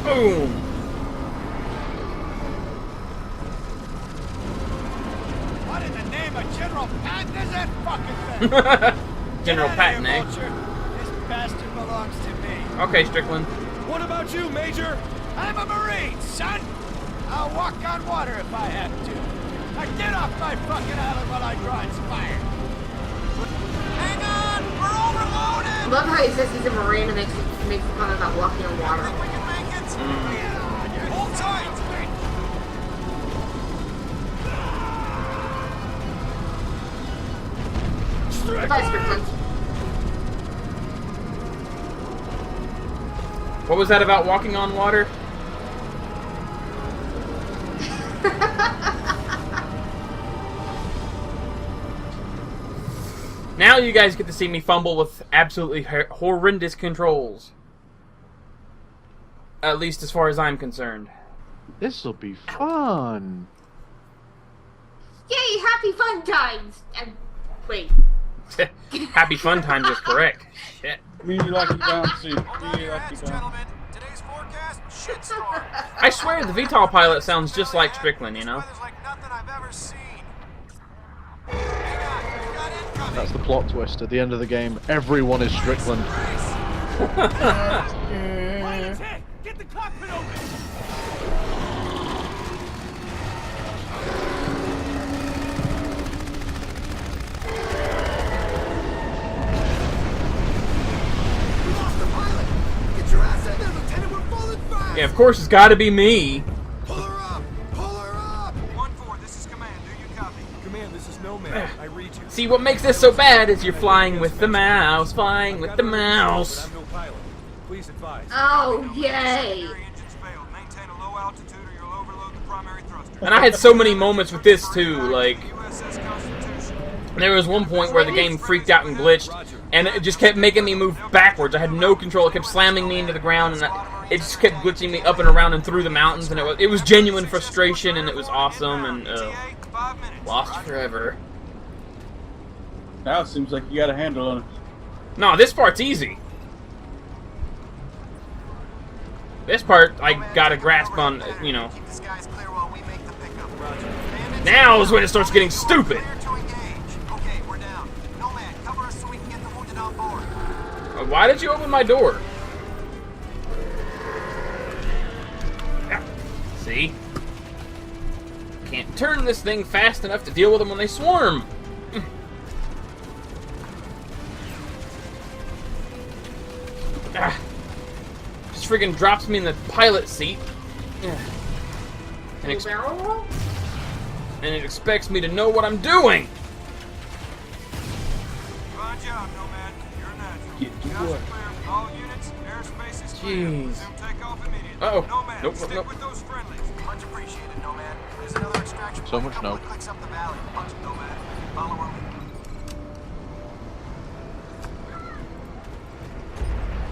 Boom! What in the name of General Patton is that fucking thing? General Get out Patton, of here, eh? Vulture. This bastard belongs to me. Okay, Strickland. What about you, Major? I'm a Marine, son. I'll walk on water if I have to. Now get off my fucking island while I draw inspired. Hang on, we're overloaded. I love how he says he's a Marine and makes fun of that walking on water. We can make it. Hold tight. Bye, Strickland. What was that about walking on water? Now you guys get to see me fumble with absolutely horrendous controls. At least as far as I'm concerned. This'll be fun. Yay, happy fun times! And wait. Happy fun times is correct. Shit. Really lucky bouncy. Really lucky bouncy. Gentlemen, today's forecast, shitstorm. I swear the VTol pilot sounds just like Strickland, you know? Weather's like nothing I've ever seen. Hang on, we got incoming. That's the plot twist. At the end of the game, everyone is Strickland. Pilot's hit! Get the cockpit open! We lost the pilot! Get your ass in there, Lieutenant! We're falling fast! Yeah, of course it's gotta be me. Pull her up! Pull her up! 1-4, this is Command. Do you copy? Command, this is Nomad. I read you. See, what makes this so bad is you're flying with the mouse, flying with the mouse. But I'm no pilot. Please advise. Oh, yay! Secondary engines failed. Maintain a low altitude or you'll overload the primary thruster. And I had so many moments with this too, like, USS Constitution. there was one point where the game freaked out and glitched, and it just kept making me move backwards. I had no control. It kept slamming me into the ground, and it just kept glitching me up and around and through the mountains, and it was genuine frustration, and it was awesome, and 5 minutes. lost forever. Now it seems like you got a handle on it. No, this part's easy. This part, I got a grasp on, you know. Keep the skies clear while we make the pickup. Now is when it starts getting stupid. Clear to engage. Okay, we're down. Nomad, cover us so we can get the wounded on board. Why did you open my door? Ah, see? Can't turn this thing fast enough to deal with them when they swarm. Ah. Just friggin' drops me in the pilot seat. And, Barrel roll? and it expects me to know what I'm doing. Fine job, Nomad. You're a natural. Get to Skies work. are clear. All units, airspace is clear. Jeez. Resume takeoff immediately. Uh-oh. Nomad, Nope, stick nope. with those friendlies. Much appreciated, Nomad. There's another extraction So point much a couple no. of clicks up the valley. Punch it, Nomad. Follow our lead.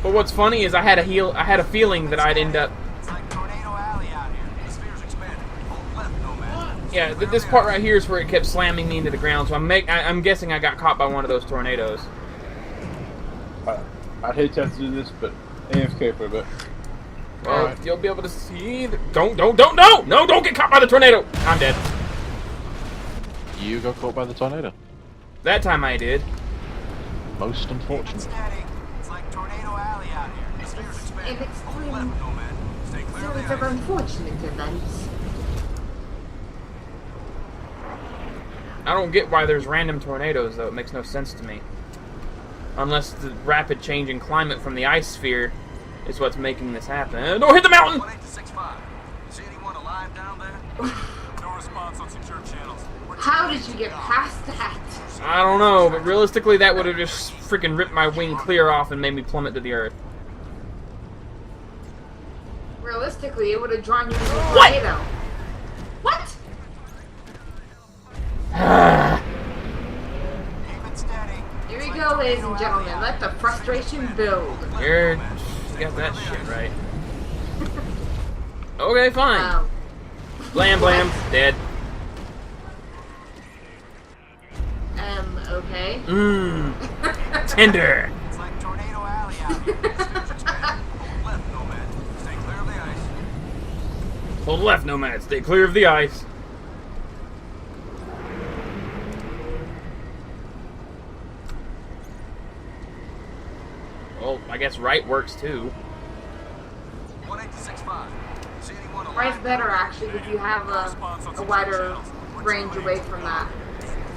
But what's funny is I had a feeling that I'd end up. It's like Tornado Alley out here. The sphere's expanding. Hold left, Nomad. Yeah, this part right here is where it kept slamming me into the ground. So I'm guessing I got caught by one of those tornadoes. I'd hate to have to do this, but AFK for a bit. Well, Alright. you'll be able to see. Don't get caught by the tornado. I'm dead. You got caught by the tornado. That time I did. Most Keep it unfortunate. steady. It's like Tornado Alley out here. The sphere's expanding. An Hold extreme left, Nomad. Stay clear of series the of ice. unfortunate events. I don't get why there's random tornadoes though. It makes no sense to me. Unless the rapid change in climate from the ice sphere is what's making this happen. Don't hit the mountain! 18-65. See anyone alive down there? No response on secure channels. How did you get past that? I don't know, but realistically that would have just freaking ripped my wing clear off and made me plummet to the earth. Realistically, it would have drawn you to the What? tornado. What? Keep it steady. Here we go, ladies and gentlemen. Let the frustration build. You got that shit right. Okay, fine. Blam blam, dead. Okay. Tender. It's like Tornado Alley out here. The sphere's expanding. Hold left, Nomad. Stay clear of the ice. Hold left, Nomad. Stay clear of the ice. Well, I guess right works too. 1865. See anyone alive? Right's better, actually, if you have a wider range away from that.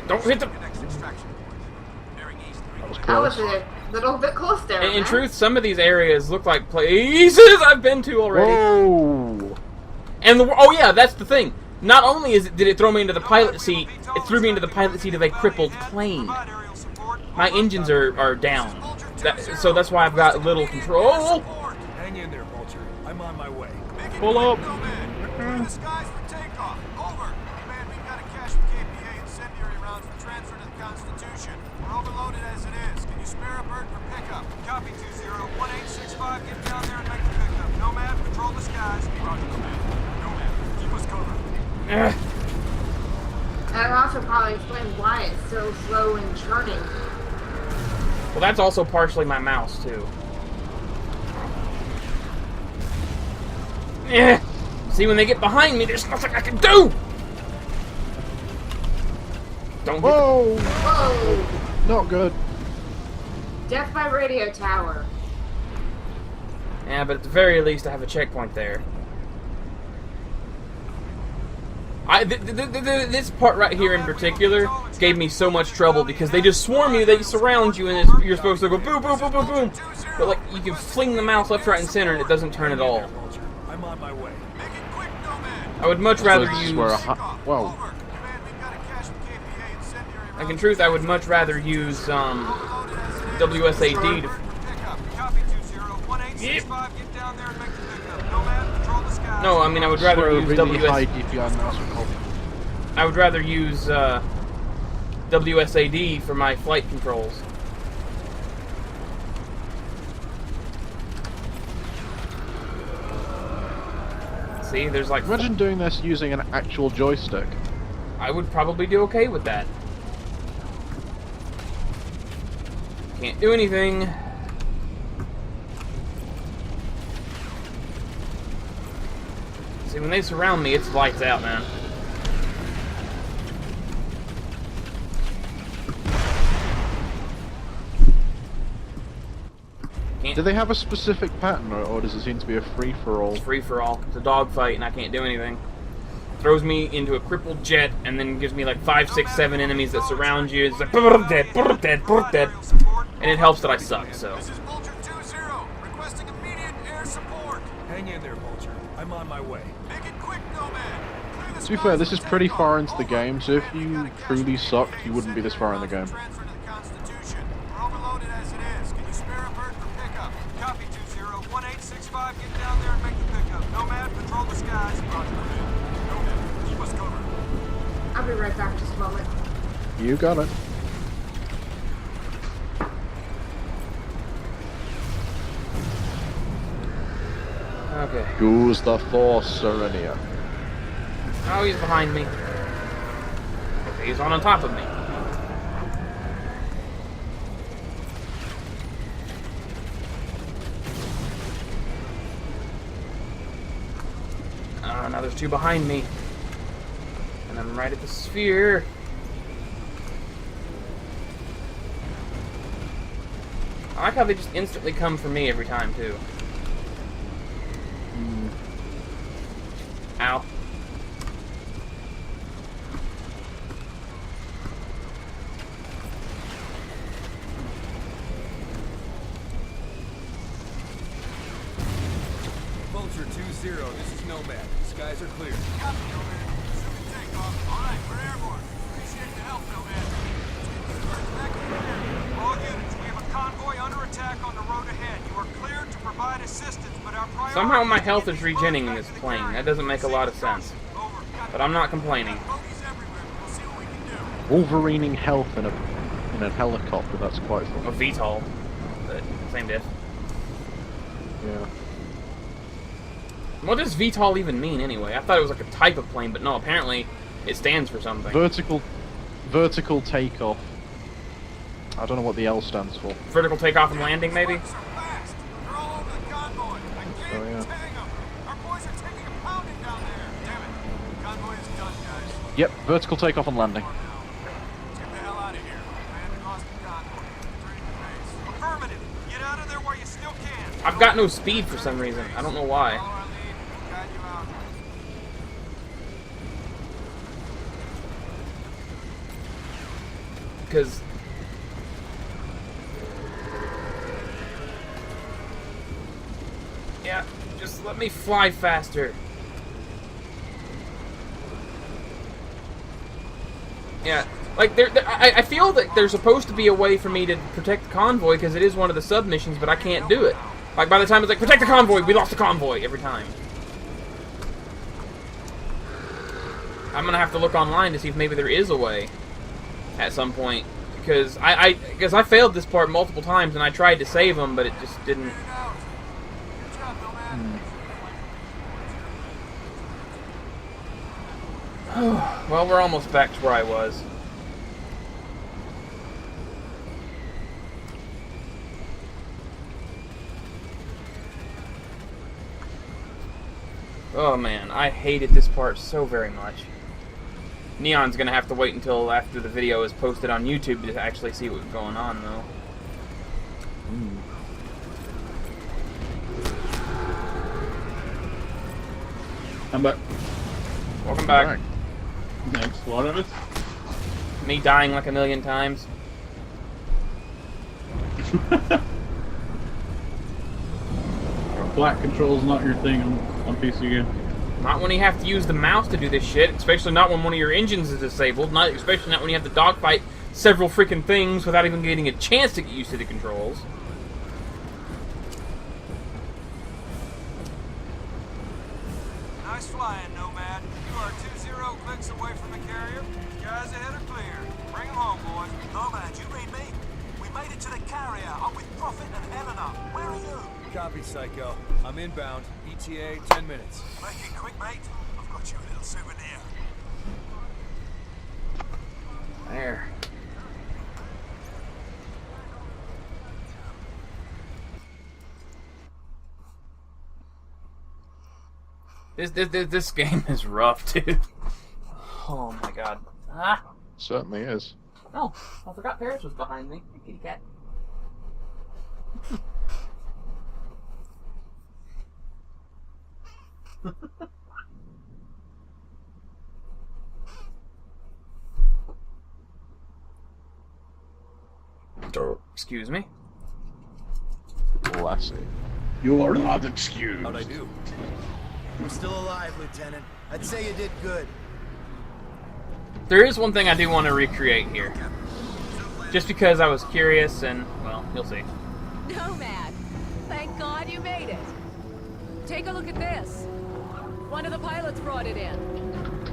Don't hit the... Next extraction point. Bearing east. I was a little bit close there, In man. truth, some of these areas look like places I've been to already. Whoa! And oh yeah, that's the thing. Not only did it throw me into the pilot seat, it threw me into the pilot seat of a crippled plane. My engines are down, so that's why I've got little control. Hang in there, Vulture. I'm on my way. Pull up! The skies for takeoff. Over. Command, we've got a cache of KPA incendiary rounds for transfer to the Constitution. We're overloaded as it is. Can you spare a bird for pickup? Copy 20-1865. Get down there and make the pickup. Nomad, patrol the skies. Roger, Nomad. Nomad, keep us covered. That also probably explains why it's so slow in churning. Well, that's also partially my mouse too. See, when they get behind me, there's nothing I can do. Don't. Whoa! Whoa! Not good. Death by radio tower. Yeah, but at the very least, I have a checkpoint there. This part right here in particular gave me so much trouble because they just swarm you, they surround you, and you're supposed to go boom, boom, boom, boom, boom. But like, you can fling the mouse left, right, and center, and it doesn't turn at all. Vulture. I'm on my way. Make it quick, Nomad. I would much rather This is use... where a whoa. Over. Command, we've got a cache of KPA incendiary rounds. Like, in truth, I would much rather use, WSAD to... Copy 20-1865. Get down there and make the pickup. Nomad, patrol the skies. No, I mean, I would rather Swear, use really high WS... DPI mouse would help. I would rather use, WSAD for my flight controls. See, there's like... Imagine doing this using an actual joystick. I would probably do okay with that. Can't do anything. See, when they surround me, it's lights out, man. Do they have a specific pattern, or does it seem to be a free-for-all? It's free for all. It's a dogfight, and I can't do anything. Throws me into a crippled jet, and then gives me like 5, 6, 7 enemies that surround you. It's like dead, dead, dead, and it helps that I suck. So This is Vulture 2-0. Requesting immediate air support. Hang in there, Vulture. I'm on my way. Make it quick, Nomad. Clear the To be fair, this is pretty far into the game, so if you truly sucked, you wouldn't be this far in the game. Transfer to the Constitution. We're overloaded as it is. Can you spare a bird for pickup? Copy 20-1865. Get down there and make the pickup. Nomad, patrol the skies. Roger, Nomad. Nomad, keep us covered. I'll be right back just a moment. You got it. okay. Goes the Force, Serenia. Oh, he's behind me. Okay, he's on top of me. Now there's 2 behind me. And I'm right at the sphere. I like how they just instantly come for me every time, too. Ow. Vulture 2-0. This is Nomad. Skies are clear. Copy, Nomad. Assuming takeoff. All right, we're airborne. Appreciate the help, Nomad. Let's get these birds back in the air. All units, we have a convoy under attack on the road ahead. You are cleared to provide assistance, but our priority... Somehow my health is regenning in this plane. That doesn't make a lot of sense. Over. But I'm not complaining. Bogies everywhere. We'll see what we can do. Wolverining health in a helicopter, that's quite fun. A VTol. But same diff. Yeah. What does VTol even mean anyway? I thought it was like a type of plane, but no, apparently it stands for something. Vertical takeoff. I don't know what the L stands for. Vertical takeoff and landing, maybe? Birds are fast. They're all over the convoy. I can't Oh, yeah. tag them. Our boys are taking a pounding down there. Yep, vertical takeoff and landing. Let's get the hell out of here. Man across the convoy. Returning to base. Affirmative. Get out of there while you still can. I've got no speed for some reason. I don't know why. Follow our lead. We'll guide you out. Because... yeah, just let me fly faster. Yeah, like, I feel that there's supposed to be a way for me to protect the convoy, because it is one of the sub-missions, but I can't do it. Like, by the time it's like, protect the convoy, we lost the convoy, every time. I'm gonna have to look online to see if maybe there is a way at some point, because I failed this part multiple times, and I tried to save them, but it just didn't. Good job, Nomad. Well, we're almost back to where I was. Oh man, I hated this part so very much. Neon's gonna have to wait until after the video is posted on YouTube to actually see what's going on, though. I'm back. Welcome back. Right. Thanks. What of it? Me dying like a million times. Flat control's not your thing on PC game. Not when you have to use the mouse to do this shit, especially not when one of your engines is disabled, especially not when you have to dogfight several freaking things without even getting a chance to get used to the controls. Nice flying, Nomad. You are 20 clicks away from the carrier. Guys ahead are clear. Bring them home, boys. Nomad, you read me? We made it to the carrier. I'm with Prophet and Helena. Where are you? Copy, Psycho. I'm inbound. ETA 10 minutes. Make it quick, mate. I've got you a little souvenir. There. This game is rough, dude. Oh my god. Ah! Certainly is. Oh, I forgot Paris was behind me. Hey, kitty cat. Excuse me. Classy. You are not excused. How'd I do? We're still alive, Lieutenant. I'd say you did good. There is one thing I do want to recreate here. Just because I was curious and, well, you'll see. Nomad, thank God you made it. Take a look at this. One of the pilots brought it in.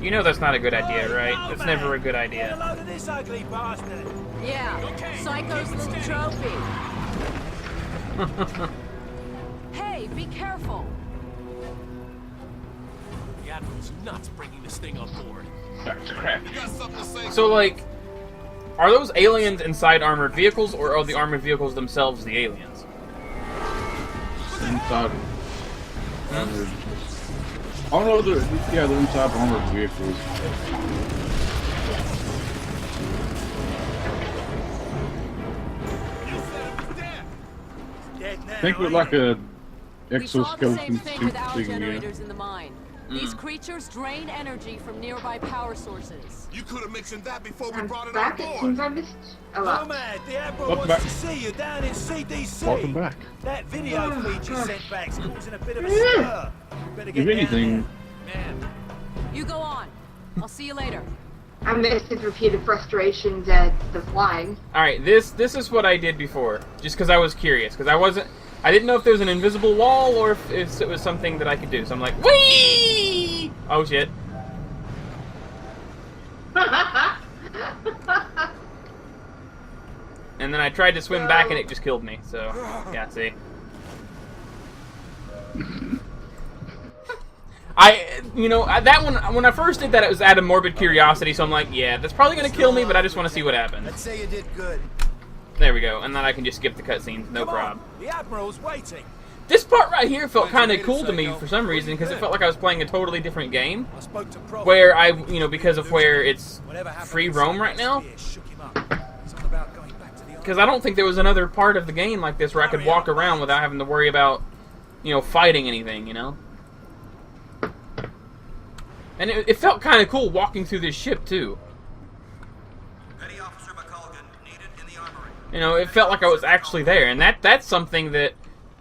You know that's not a good idea, right? That's never a good idea. Load of this ugly bastard. Yeah, Psycho's little trophy. Hey, be careful. The Admiral's nuts bringing this thing on board. That's crap. So, like, are those aliens inside armored vehicles, or are the armored vehicles themselves the aliens? Inside. Oh no, they're inside armored vehicles. Think of it like a We saw the same exoskeleton thing suit with our thing, generators in the mine. These creatures drain energy from nearby power sources. You could have mentioned that before we I'm brought it on back. It board. seems I missed a lot. Nomad, the Admiral Welcome wants back. to see you down in CDC. Welcome back. That video Oh, feed you gosh. sent back's causing a bit of a stir. Better If get down anything, there. Man, You go on. I'll see you later. I missed his repeated frustrations at the flying. Alright, this is what I did before. Just because I was curious. Because I didn't know if there was an invisible wall or if it was something that I could do. So I'm like, whee! Oh shit. And then I tried to swim back and it just killed me. So, yeah, see. That one, when I first did that, it was out of morbid curiosity, so I'm like, yeah, that's probably going to kill me, but I just want to see what happens. I'd say you did good. There we go, and then I can just skip the cutscenes, no come on. problem. The Admiral's waiting. This part right here felt kind of cool to me for some reason because it felt like I was playing a totally different game. I spoke to Prof. Where because of where it's Whatever happened free to roam the right now. here shook him up. Something about going back to the Because I don't think there was another part of the game like this where I could walk around without having to worry about, fighting anything, And it felt kind of cool walking through this ship, too. Petty Officer McCulgan needed in the armory. It felt like I was actually there. And that's something that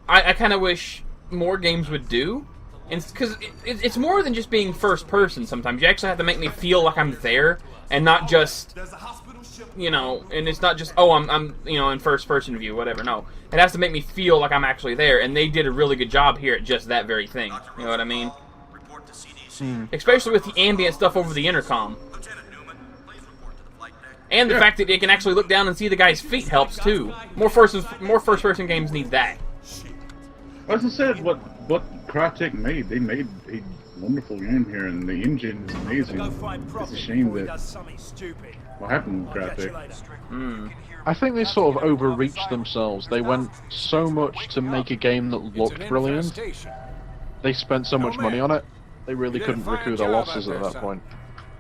I kind of wish more games would do. Because it's more than just being first person sometimes. You actually have to make me feel like I'm there and not just, and it's not just, oh, I'm in first person view, whatever. No. It has to make me feel like I'm actually there. And they did a really good job here at just that very thing. You know what I mean? Report to CDC. Especially with the ambient stuff over the intercom. Lieutenant Newman, please report to the flight deck. And the fact that you can actually look down and see the guy's feet helps too. More first person games need that. As I said, what Crytek made, they made a wonderful game here, and the engine is amazing. It's a shame that what happened with Crytek. I think they sort of overreached themselves. They went so much to make a game that looked brilliant. They spent so much money on it, they really couldn't recoup their losses at that point.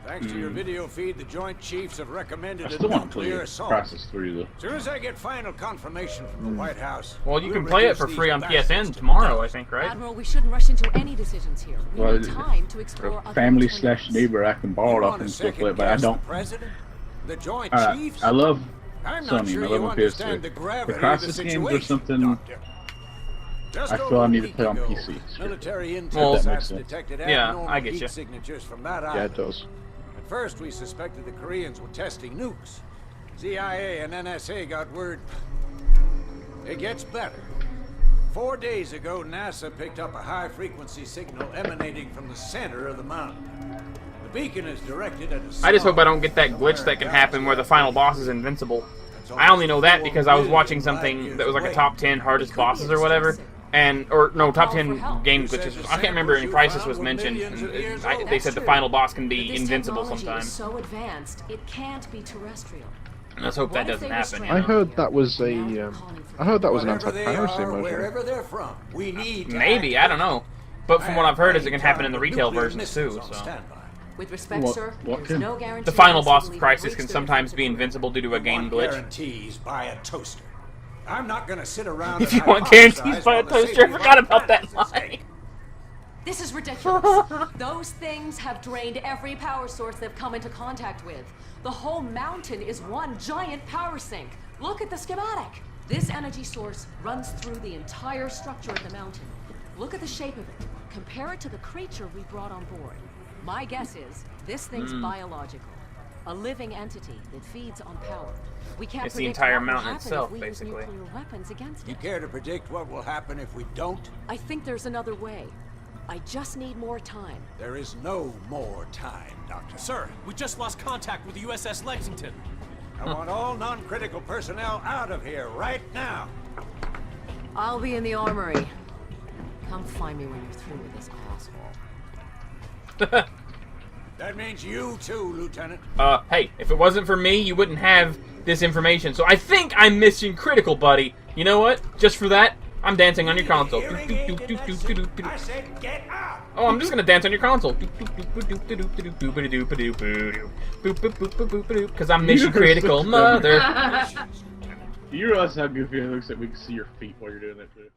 Thanks to your video feed, the Joint Chiefs have recommended I a still want to play nuclear assault. Crysis 3 though. As soon as I get final confirmation from the White House, Well, you we'll can play it reduce for these free on bastards PSN to tomorrow, I dust. think, right? Admiral, we shouldn't rush into any decisions here. We Well, need time to explore other Family alternatives. / neighbor, I can borrow it You off want and to still play it, but I second-guess the don't. President? The Joint Chiefs? I love I'm not Sony, sure and I you love my understand the PS3. gravity The of the Crysis games are situation, something Doctor. Just I feel over I a need to week play on ago, PC. Military intel Well, that makes sites sense. detected Yeah, abnormal I get heat you. signatures from that Yeah, island. it does. At first, we suspected the Koreans were testing nukes. CIA and NSA got word. It gets better. 4 days ago, NASA picked up a high-frequency signal emanating from the center of the mountain. The beacon is directed at a I just hope I don't get that glitch that can happen where the final boss is invincible. I only know that because I was watching something that was like a top 10 hardest bosses or whatever. Top 10 game glitches. I can't remember if Crysis was mentioned. And they said the final boss can be This invincible technology sometimes. is so advanced, it can't be terrestrial. Let's hope that doesn't happen. I heard that was a, I heard that was an Whatever they anti-piracy are, measure. wherever they're from, we need to Maybe, act I don't know. But from what I've heard is it can happen in the retail nuclear versions too, missiles on so. standby. With respect, What- sir, what there's can- no guarantee The final this boss will of even Crysis reach can the sometimes be defensive invincible due to a game Want glitch. Guarantees by a toaster. I'm not going to sit around. If and you want hypothesize guarantees by a while the toaster, safety I of forgot our about that planet is at line. stake. This is ridiculous. Those things have drained every power source they've come into contact with. The whole mountain is one giant power sink. Look at the schematic. This energy source runs through the entire structure of the mountain. Look at the shape of it. Compare it to the creature we brought on board. My guess is this thing's biological. A living entity that feeds on power. We can't It's the predict entire what will mountain happen itself, if we use basically. nuclear weapons against You it. care to predict what will happen if we don't? I think there's another way. I just need more time. There is no more time, Doctor. Sir, we just lost contact with the USS Lexington. I want all non-critical personnel out of here right now. I'll be in the armory. Come find me when you're through with this asshole. That means you too, Lieutenant. Hey, if it wasn't for me, you wouldn't have this information. So I think I'm mission critical, buddy. You know what? Just for that, I'm dancing on your console. Hearing aid in that suit? I said get out. Oh, I'm just gonna dance on your console. Because I'm mission critical, mother. Do you realize how goofy it looks that we can see your feet while you're doing that too?